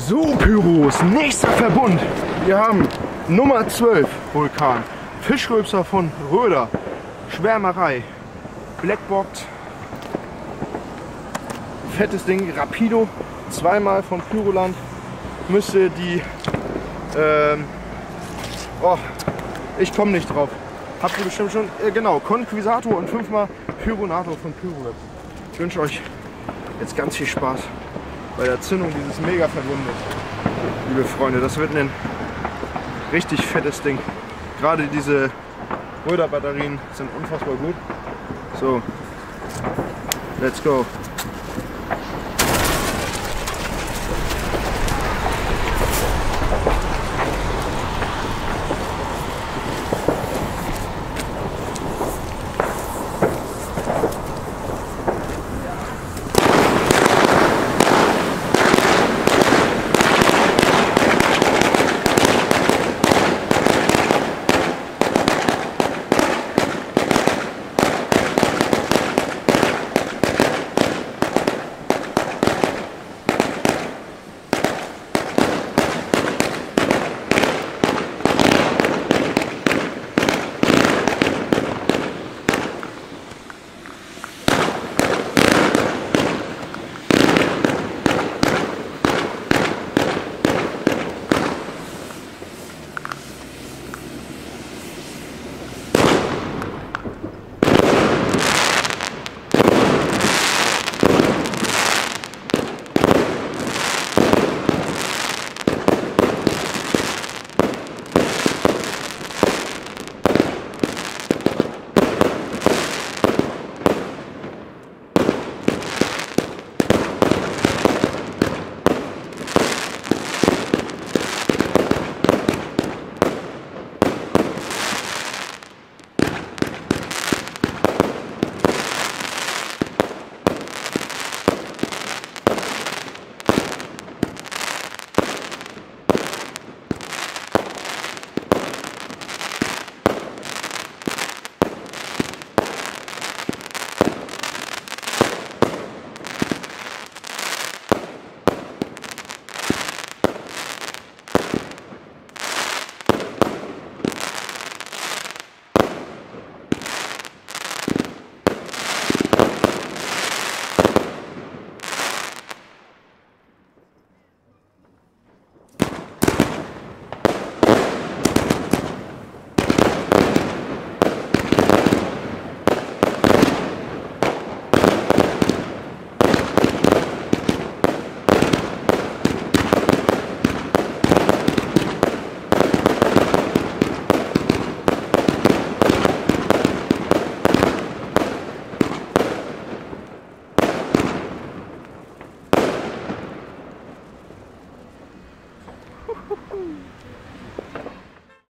So, Pyros, nächster Verbund. Wir haben Nummer 12 Vulkan. Fischrülpser von Röder. Schwärmerei. Blackbox. Fettes Ding. Rapido. Zweimal von Pyroland. Müsste die... oh, ich komme nicht drauf. Habt ihr bestimmt schon... genau, Konquisator und 5-mal Pyronator von Pyro. Ich wünsche euch jetzt ganz viel Spaß bei der Zündung dieses Mega-Verbundes. Liebe Freunde, das wird ein richtig fettes Ding. Gerade diese Röder-Batterien sind unfassbar gut. So, let's go.